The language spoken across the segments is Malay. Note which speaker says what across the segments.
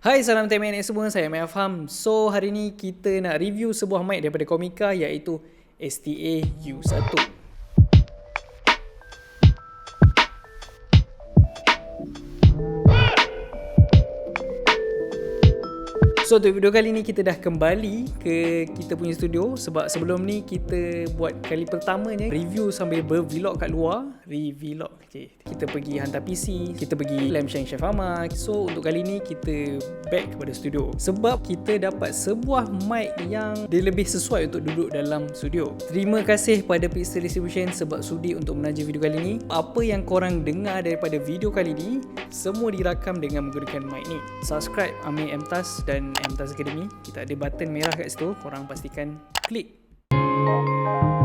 Speaker 1: Hai, salam TMNX semua, saya Mai Afham. So, hari ni kita nak review sebuah mic daripada Komika iaitu STA U1. So, untuk video kali ni kita dah kembali ke kita punya studio sebab sebelum ni kita buat kali pertamanya review sambil bervlog kat luar. Revlog je. Kita pergi hantar PC, kita pergi Lamshang Chef Ahmad. So, untuk kali ni kita back kepada studio sebab kita dapat sebuah mic yang dia lebih sesuai untuk duduk dalam studio. Terima kasih pada Pixel Distribution sebab sudi untuk menaja video kali ni. Apa yang korang dengar daripada video kali ni semua dirakam dengan menggunakan mic ni. Subscribe Amir MTAS dan MTAS Academy. Kita ada button merah kat situ, korang pastikan klik.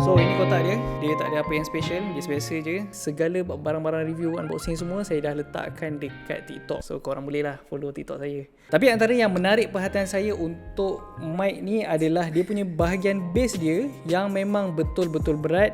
Speaker 1: So, ini kotak dia. Dia tak ada apa yang special, biasa-biasa je. Segala barang-barang review, unboxing semua saya dah letakkan dekat TikTok. So, korang bolehlah follow TikTok saya. Tapi antara yang menarik perhatian saya untuk mic ni adalah dia punya bahagian base dia yang memang betul-betul berat.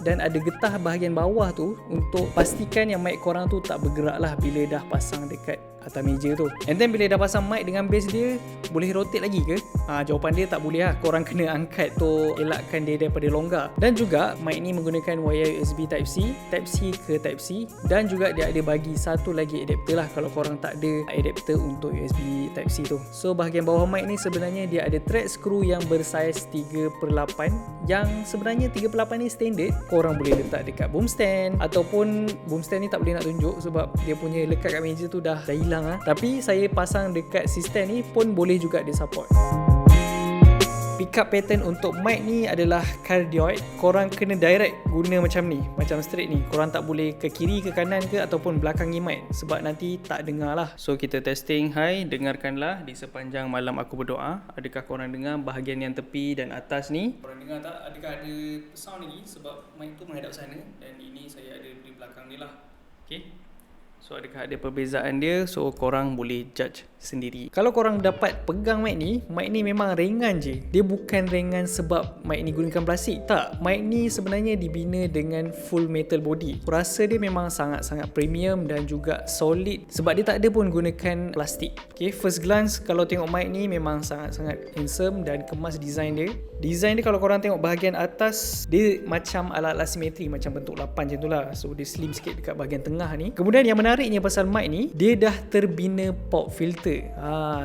Speaker 1: Dan ada getah bahagian bawah tu untuk pastikan yang mic korang tu tak bergerak lah bila dah pasang dekat atas meja tu. And then bila dah pasang mic dengan base dia, boleh rotate lagi ke? Jawapan dia tak boleh lah. Korang kena angkat tu, elakkan dia daripada longgar. Dan juga mic ni menggunakan wire USB Type-C, Type-C ke Type-C. Dan juga dia ada bagi satu lagi adapter lah kalau korang tak ada adapter untuk USB Type-C tu. So, bahagian bawah mic ni sebenarnya dia ada thread screw yang bersaiz 3/8. Yang sebenarnya 3/8 ni standard. Korang boleh letak dekat boom stand, ataupun boom stand ni tak boleh nak tunjuk sebab dia punya lekat kat meja tu dah hilang lah. Tapi saya pasang dekat si stand ni pun boleh juga dia support. Pickup pattern untuk mic ni adalah cardioid. Korang kena direct guna macam ni, macam straight ni. Korang tak boleh ke kiri, ke kanan ke ataupun belakangi mic sebab nanti tak dengar lah. So, kita testing. Hai, dengarkanlah di sepanjang malam aku berdoa. Adakah korang dengar bahagian yang tepi dan atas ni? Korang dengar tak? Adakah ada sound lagi? Sebab mic tu menghadap sana dan ini saya ada di belakang ni lah. Okay. So, adakah ada perbezaan dia? So, korang boleh judge sendiri. Kalau korang dapat pegang mic ni memang ringan je. Dia bukan ringan sebab mic ni gunakan plastik. Tak, mic ni sebenarnya dibina dengan full metal body. Aku rasa dia memang sangat-sangat premium dan juga solid sebab dia tak ada pun gunakan plastik. Okay, first glance kalau tengok mic ni memang sangat-sangat handsome dan kemas design dia. Design dia kalau korang tengok bahagian atas, dia macam ala-ala simetri, macam bentuk 8 macam tu lah. So, dia slim sikit dekat bahagian tengah ni. Kemudian yang menariknya pasal mic ni, dia dah terbina pop filter.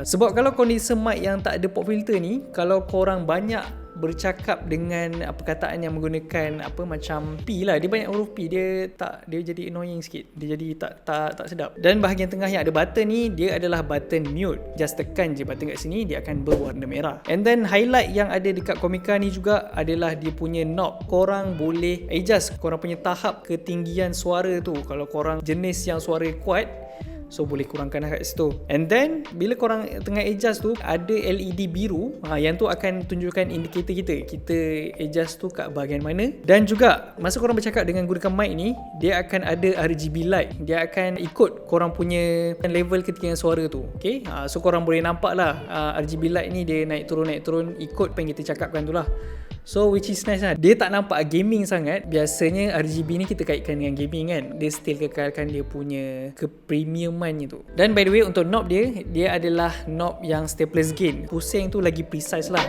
Speaker 1: Sebab kalau condenser mic yang tak ada pop filter ni, kalau korang banyak bercakap dengan perkataan yang menggunakan macam P lah, dia banyak huruf P, dia jadi annoying sikit, dia jadi tak sedap. Dan bahagian tengah yang ada button ni, dia adalah button mute. Just tekan je button kat sini, dia akan berwarna merah. And then highlight yang ada dekat Komika ni juga adalah dia punya knob. Korang boleh adjust korang punya tahap ketinggian suara tu. Kalau korang jenis yang suara kuat, so boleh kurangkan kat situ. And then bila korang tengah adjust tu, ada LED biru, yang tu akan tunjukkan indikator kita adjust tu kat bahagian mana. Dan juga masa korang bercakap dengan gunakan mic ni, dia akan ada RGB light. Dia akan ikut korang punya level ketinggian suara tu. Okay, so korang boleh nampak lah RGB light ni dia naik turun ikut apa yang kita cakapkan tu lah. So, which is nice lah. Dia tak nampak gaming sangat. Biasanya RGB ni kita kaitkan dengan gaming kan. Dia still kekalkan dia punya kepremiumannya tu. Dan by the way, untuk knob dia adalah knob yang staples gain. Pusing tu lagi precise lah.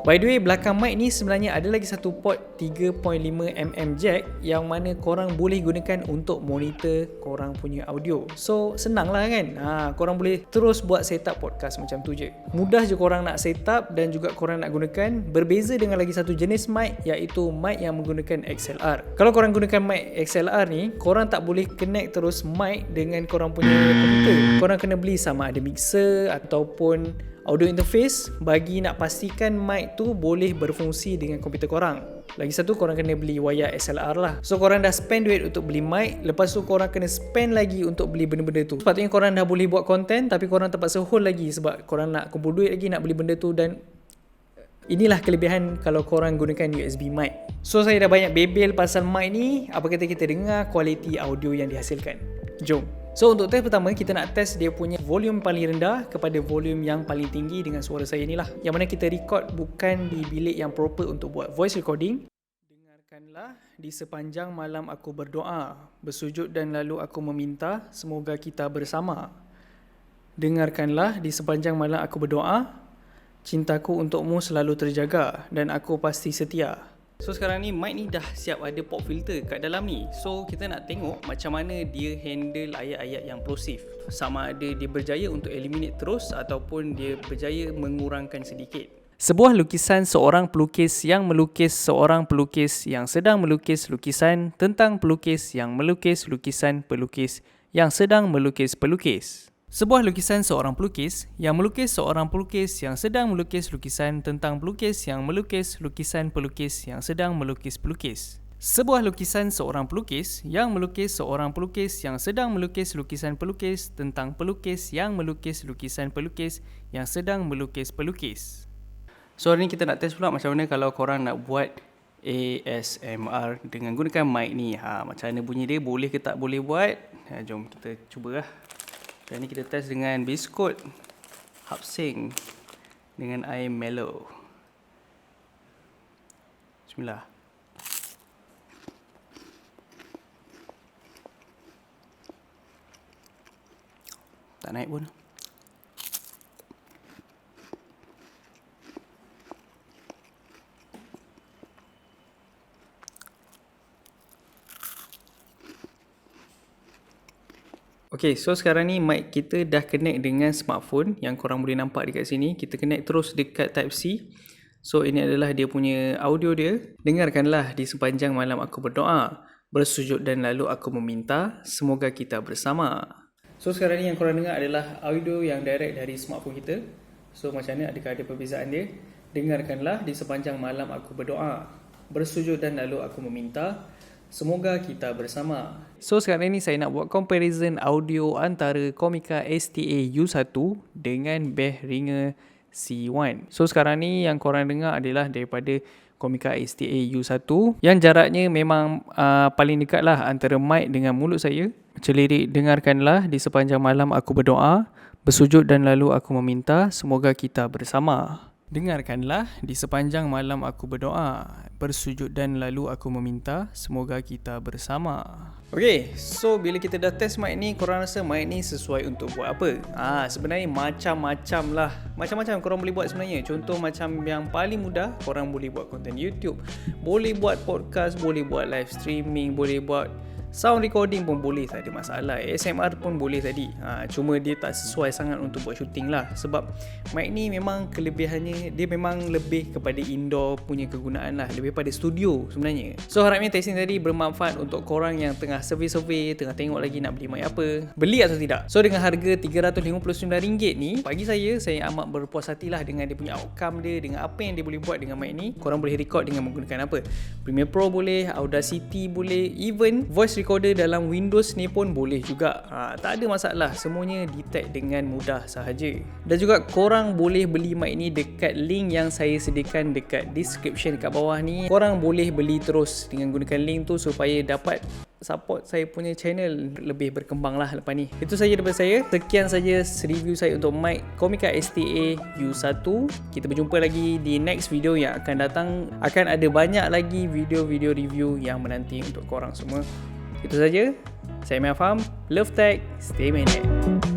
Speaker 1: By the way, belakang mic ni sebenarnya ada lagi satu port 3.5mm jack yang mana korang boleh gunakan untuk monitor korang punya audio. So, senang lah kan? Korang boleh terus buat setup podcast macam tu je. Mudah je korang nak setup dan juga korang nak gunakan. Berbeza dengan lagi satu jenis mic, iaitu mic yang menggunakan XLR. Kalau korang gunakan mic XLR ni, korang tak boleh connect terus mic dengan korang punya komputer. Korang kena beli sama ada mixer ataupun audio interface bagi nak pastikan mic tu boleh berfungsi dengan komputer korang. Lagi satu, korang kena beli wire XLR lah. So, korang dah spend duit untuk beli mic, lepas tu korang kena spend lagi untuk beli benda-benda tu. Sepatutnya korang dah boleh buat konten, tapi korang terpaksa hold lagi sebab korang nak kumpul duit lagi nak beli benda tu. Dan inilah kelebihan kalau korang gunakan USB mic. So, saya dah banyak bebel pasal mic ni. Apa kata kita dengar kualiti audio yang dihasilkan? Jom. So, untuk test pertama, kita nak test dia punya volume paling rendah kepada volume yang paling tinggi dengan suara saya ni lah. Yang mana kita record bukan di bilik yang proper untuk buat voice recording. Dengarkan Dengarkanlah di sepanjang malam aku berdoa, bersujud dan lalu aku meminta, semoga kita bersama. Dengarkanlah di sepanjang malam aku berdoa, cintaku untukmu selalu terjaga dan aku pasti setia. So sekarang ni mic ni dah siap ada pop filter kat dalam ni. So kita nak tengok macam mana dia handle ayat-ayat yang plosive. Sama ada dia berjaya untuk eliminate terus ataupun dia berjaya mengurangkan sedikit. Sebuah lukisan seorang pelukis yang melukis seorang pelukis yang sedang melukis lukisan tentang pelukis yang melukis lukisan pelukis yang sedang melukis pelukis. Sebuah lukisan seorang pelukis yang melukis seorang pelukis yang sedang melukis lukisan tentang pelukis yang melukis lukisan pelukis yang sedang melukis pelukis. Sebuah lukisan seorang pelukis yang melukis seorang pelukis yang sedang melukis lukisan pelukis tentang pelukis yang melukis lukisan pelukis yang sedang melukis pelukis. So hari ni kita nak test pula macam mana kalau korang nak buat ASMR dengan gunakan mic ni. Macam mana bunyi dia, boleh ke tak boleh buat? Jom kita cuba lah. Dan ni kita test dengan biskut Hapsing dengan air mellow. Bismillah. Tak naik pun. Okay, so sekarang ni mic kita dah connect dengan smartphone yang korang boleh nampak dekat sini. Kita connect terus dekat Type-C. So ini adalah dia punya audio dia. Dengarkanlah di sepanjang malam aku berdoa, bersujud dan lalu aku meminta, semoga kita bersama. So sekarang ni yang korang dengar adalah audio yang direct dari smartphone kita. So macam mana, adakah ada perbezaan dia? Dengarkanlah di sepanjang malam aku berdoa, bersujud dan lalu aku meminta, semoga kita bersama. So sekarang ni saya nak buat comparison audio antara Comica STA U1 dengan Behringer C1. So sekarang ni yang korang dengar adalah daripada Comica STA U1 yang jaraknya memang paling dekat lah antara mic dengan mulut saya. Macam lirik, dengarkanlah di sepanjang malam aku berdoa, bersujud dan lalu aku meminta, semoga kita bersama. Dengarkanlah di sepanjang malam aku berdoa, bersujud dan lalu aku meminta, semoga kita bersama. Okay, so bila kita dah test mic ni, korang rasa mic ni sesuai untuk buat apa? Sebenarnya macam-macam lah. Macam-macam korang boleh buat sebenarnya. Contoh macam yang paling mudah, korang boleh buat konten YouTube, boleh buat podcast, boleh buat live streaming, boleh buat sound recording pun boleh, tak ada masalah. ASMR pun boleh tadi. Cuma dia tak sesuai sangat untuk buat shooting lah. Sebab mic ni memang kelebihannya, dia memang lebih kepada indoor punya kegunaan lah, lebih pada studio sebenarnya. So harapnya testing tadi bermanfaat untuk korang yang tengah survey-survey, tengah tengok lagi nak beli mic apa, beli atau tidak. So dengan harga RM359 ni, bagi saya amat berpuas hati lah dengan dia punya outcome dia, dengan apa yang dia boleh buat dengan mic ni. Korang boleh record dengan menggunakan apa? Premiere Pro boleh, Audacity boleh, even voice recorder dalam Windows ni pun boleh juga. Tak ada masalah, semuanya detect dengan mudah sahaja. Dan juga korang boleh beli mic ni dekat link yang saya sediakan dekat description kat bawah ni. Korang boleh beli terus dengan gunakan link tu supaya dapat support saya punya channel lebih berkembang lah lepas ni. Itu saja daripada saya. Sekian saja review saya untuk mic Comica STA U1. Kita berjumpa lagi di next video yang akan datang. Akan ada banyak lagi video-video review yang menanti untuk korang semua. Itu saja. Saya Mia Faham. Love Tech. Stay maintain.